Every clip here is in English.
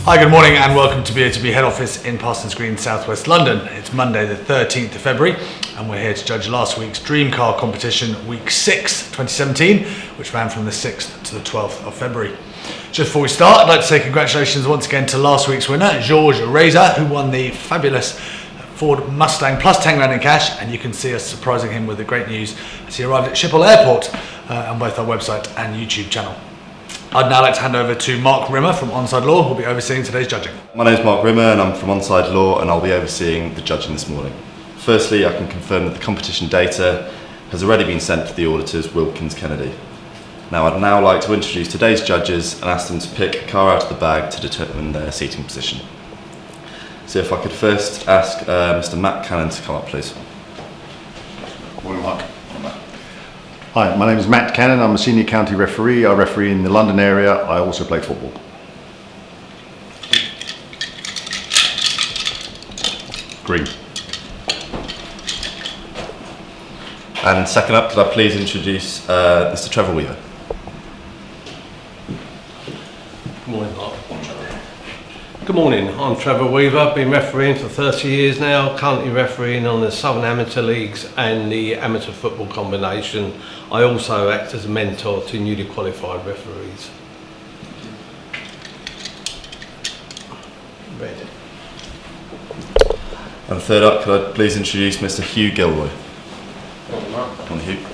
Hi, good morning and welcome to BOTB head office in Parsons Green, southwest London. It's Monday the 13th of February and we're here to judge last week's Dream Car competition, week 6, 2017, which ran from the 6th to the 12th of February. Just before we start, I'd like to say congratulations once again to last week's winner, Georges Reza, who won the fabulous Ford Mustang plus 10 grand in cash, and you can see us surprising him with the great news as he arrived at Schiphol Airport on both our website and YouTube channel. I'd now like to hand over to Mark Rimmer from Onside Law, who will be overseeing today's judging. My name is Mark Rimmer and I'm from Onside Law and I'll be overseeing the judging this morning. Firstly, I can confirm that the competition data has already been sent to the auditors, Wilkins Kennedy. Now I'd now like to introduce today's judges and ask them to pick a car out of the bag to determine their seating position. So if I could first ask Mr. Matt Cannon to come up, please. Morning, Mark. Hi, my name is Matt Cannon. I'm a senior county referee. I referee in the London area. I also play football. Green. And second up, could I please introduce Mr. Trevor Weaver? Good morning, Mark. Good morning, I'm Trevor Weaver, been refereeing for 30 years now, currently refereeing on the Southern Amateur Leagues and the Amateur Football Combination. I also act as a mentor to newly qualified referees. Red. And third up, could I please introduce Mr. Hugh Gilroy? Morning, Mark. Come on, Hugh.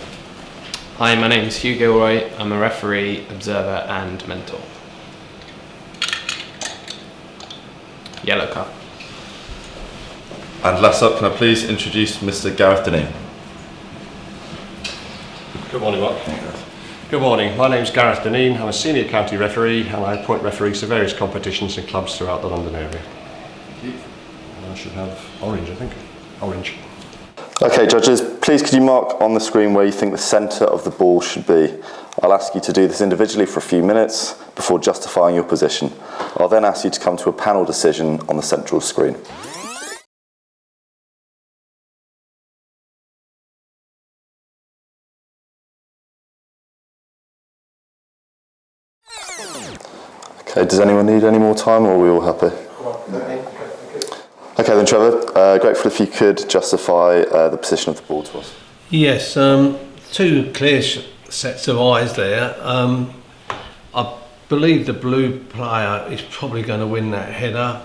Hi, my name is Hugh Gilroy. I'm a referee, observer and mentor. Yellow car. And last up, can I please introduce Mr. Gareth Deneen? Good morning, Mark. Good morning, my name is Gareth Deneen. I'm a senior county referee and I appoint referees to various competitions and clubs throughout the London area. I should have orange, I think. Orange. Okay, judges, please could you mark on the screen where you think the centre of the ball should be. I'll ask you to do this individually for a few minutes before justifying your position. I'll then ask you to come to a panel decision on the central screen. Okay, does anyone need any more time or are we all happy? Okay then, Trevor, grateful if you could justify the position of the ball to us. Yes, two clear sets of eyes there. I believe the blue player is probably going to win that header.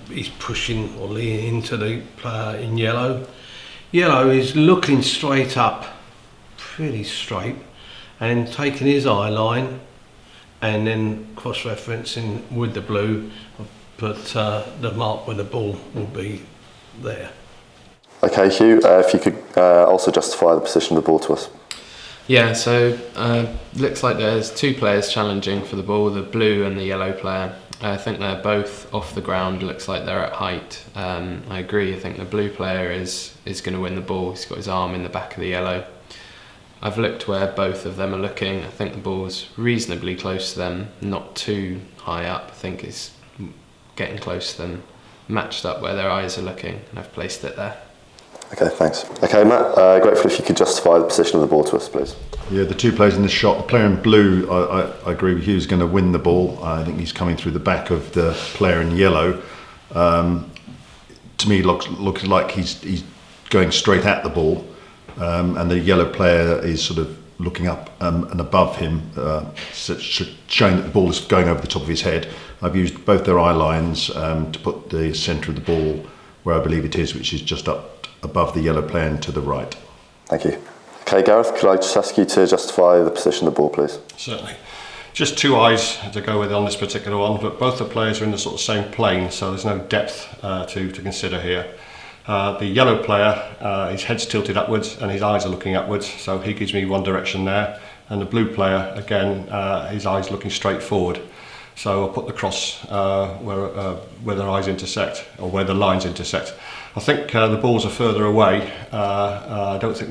He's pushing or leaning into the player in yellow. Yellow is looking straight up, pretty straight, and taking his eye line and then cross-referencing with the blue, but the mark where the ball will be there. Okay, Hugh, if you could also justify the position of the ball to us. Yeah, so looks like there's two players challenging for the ball, the blue and the yellow player. I think they're both off the ground, looks like they're at height. I agree, I think the blue player is going to win the ball. He's got his arm in the back of the yellow. I've looked where both of them are looking. I think the ball's reasonably close to them, not too high up. I think it's getting close to them, matched up where their eyes are looking, and I've placed it there. Okay, thanks. Okay, Matt, grateful if you could justify the position of the ball to us, please. Yeah, the two players in this shot, the player in blue, I agree with Hugh, is going to win the ball. I think he's coming through the back of the player in yellow. To me, looks like he's going straight at the ball, and the yellow player is sort of looking up and above him, showing that the ball is going over the top of his head. I've used both their eye lines to put the centre of the ball where I believe it is, which is just up above the yellow player and to the right. Thank you. Okay, Gareth, could I just ask you to justify the position of the ball, please? Certainly. Just two eyes to go with on this particular one, but both the players are in the sort of same plane, so there's no depth to consider here. The yellow player, his head's tilted upwards and his eyes are looking upwards, so he gives me one direction there. And the blue player, again, his eyes looking straight forward. So I'll put the cross where their eyes intersect, or where the lines intersect. I think the balls are further away. I don't think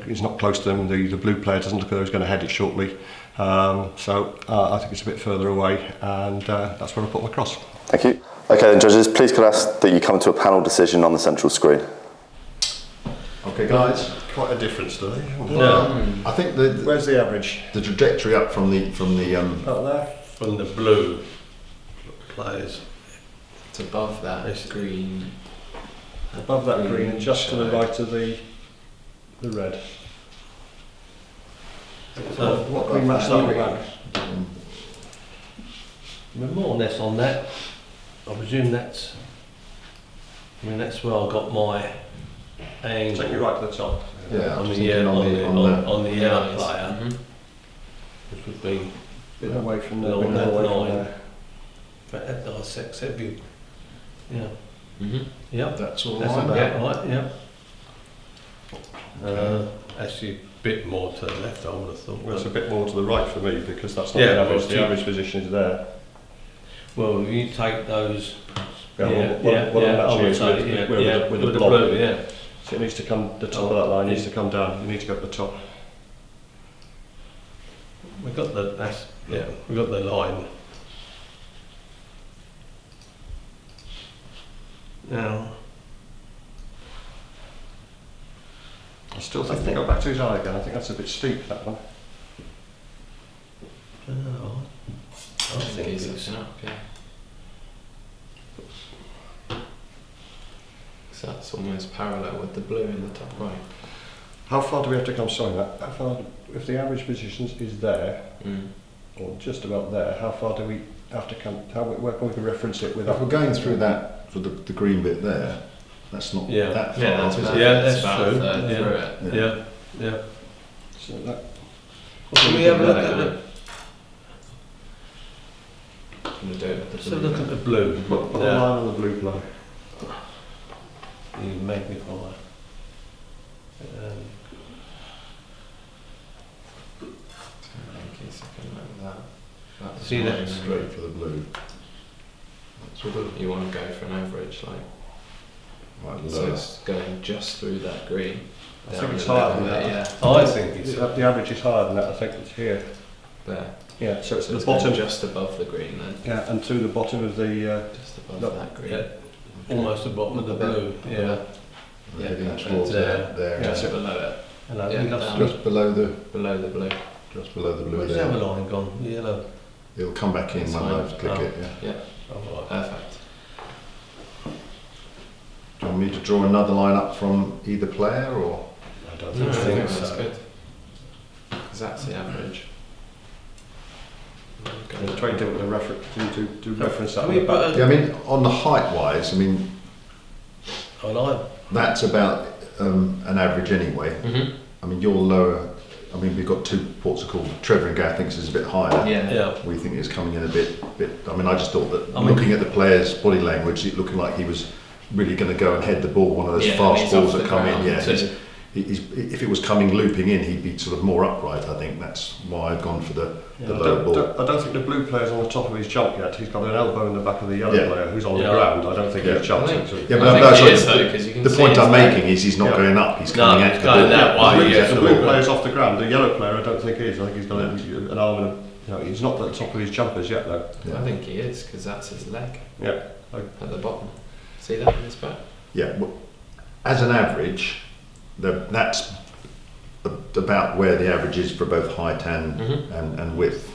it's not close to them. The blue player doesn't look like he's going to head it shortly. So I think it's a bit further away, and that's where I put my cross. Thank you. Okay then, judges, please could I ask that you come to a panel decision on the central screen. Okay, guys. Quite a difference, do they? Yeah. I think Where's the average? the trajectory up from the Up there? From the blue. players. It's above that It's- green. Above that green and just to the right of the red. So What green match that back? we're more or less on that. I presume that's. I mean, that's where I got my angle. Take you right to the top. Yeah, I on was the thinking on the yellow Nice. player, Mhm. which would be. Bit away from the Along bit that away from line. there. But that dissects that view. Yeah. Mhm. Yep. That's all That's right. about Yeah. right. Yep. Actually, a bit more to the left, I would have thought. Well, it's a bit more to the right for me because that's not Yeah, the average. well, The average position is there. Well, you take those. What I'm I actually would is say, with with the the blob. blue, yeah. So it needs to come, the top of that line needs to come down. You need to go to the top. We got the we got the line. Now, I still think they go back to his eye again. I think that's a bit steep, that one. I think he's it's. looking up, yeah. So that's almost parallel with the blue in the top right. How far do we have to come? Sorry, Matt. How far, if the average position is there, Mm. or just about there, how far do we have to come? Where can we reference it If without? we're going through that, for the green bit there, that's not Yeah. that far. Yeah, that's off, is about, it? Yeah, it's that's about true. a third Yeah. through it. Yeah, yeah. So that, Can we have a look at the? I'm gonna do it with the Let's blue. have a look at the blue. put the Yeah. line on the blue play. You magnify. Okay, second like that. That's See that? mine. Straight for the blue. Sort of You want to go for an average, like right so low. it's going just through that green. I down think it's a higher little than bit, that. Yeah, I think it's. The average is higher than that. I think it's here. there. Yeah, so it's So the it's going bottom. just above the green then, Yeah, and to the bottom of the. just above Look, that green. Yeah, almost the bottom of the blue. Yeah. Yeah, Heading that's towards there. that there. Yeah. Just below it, Hello. Yeah, we got down. Just below the below the blue. blue Where's the other there. line gone? The yellow. It'll come back in It's when fine. I click Oh. it. Yeah. Oh, right. Perfect. Do you want me to draw another line up from either player or? I don't No, I think think so. that's good. Because that's the average. I'm trying to reference that. Can on we the put back. a- Yeah, I mean, on the height wise, I mean, I like. that's about an average anyway. Mhm. I mean, you're lower. I mean, we've got two ports of call. Trevor and Gareth thinks it's a bit higher. Yeah. Yeah. We think it's coming in a bit. I mean, I just thought that I mean- looking at the player's body language, it looked like he was really going to go and head the ball. One of those Yeah, fast he's balls off that the come in. ground Yeah, too. if it was coming looping in, he'd be sort of more upright. I think that's why I've gone for the I lower ball. don't think the blue player's on the top of his jump yet. He's got an elbow in the back of the yellow Yeah. player who's on Yeah. the ground. I don't think Yeah. he's jumped I into think- it. Yeah, I but think no, he sorry, is though, 'cause you can the see point his I'm leg. making is he's not Yeah. going up. He's No, coming he's out. going that The way. blue, Yeah. the blue player's off the ground. The yellow player, I don't think he is. I think he's got an arm and he's not at the top of his jumpers yet though. Yeah. I think he is because that's his leg Yeah. at the bottom. See that in his back? Yeah, well, as an average, that's about where the average is for both height and width.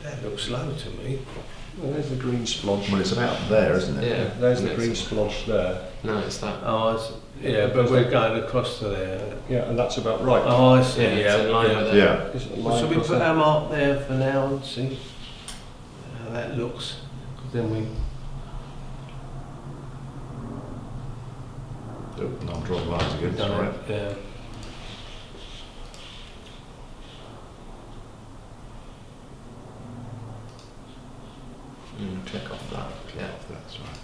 That looks low to me. Well, there's the green splodge. Well, it's about there, isn't it? Yeah. There's the and green it's- splodge there. No, it's that. Oh, yeah, but we're going across to there. Yeah, and that's about right. Oh, I see. Yeah, Yeah, it's in line yeah. with it. Yeah. Isn't it Well, line should we across put there? our mark there for now and see how that looks? 'Cause then we. No, I'm drawing lines again. Done Sorry. it. Yeah. Click off that. Yeah. That's right.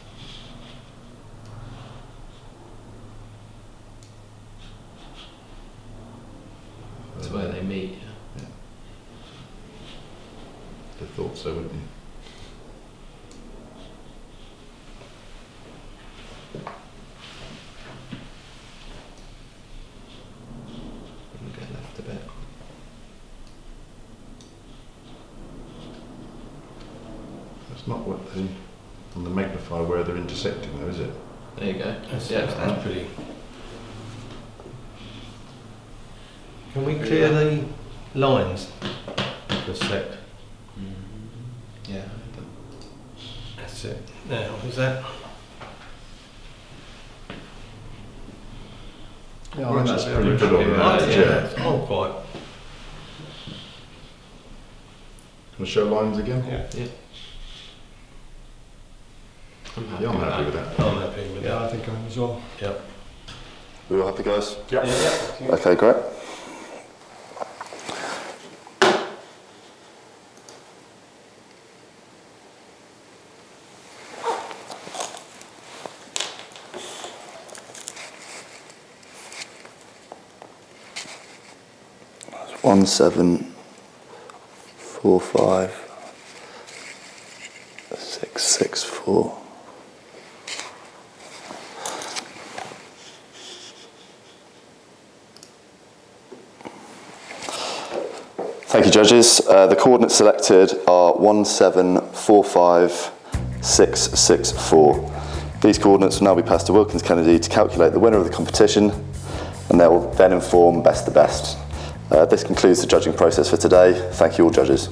It's where they meet. I thought so, wouldn't you? And get left a bit. That's not what the on the magnifier where they're intersecting, though, is it? There you go. That's pretty. Can we clear the lines for a sec? Yeah. That's That's it. Now, is that? Yeah, I think that's pretty good on that. Yeah, oh, quite. Can I show lines again? Yeah. Yeah, I'm happy with that. I'm happy with Yeah, that. I think I am as well. Yep. We all happy, guys? Yeah. Okay, great. That's 1745 664. Thank you, judges. The coordinates selected are 1745664. These coordinates will now be passed to Wilkins Kennedy to calculate the winner of the competition, and they will then inform best the best. This concludes the judging process for today. Thank you all, judges.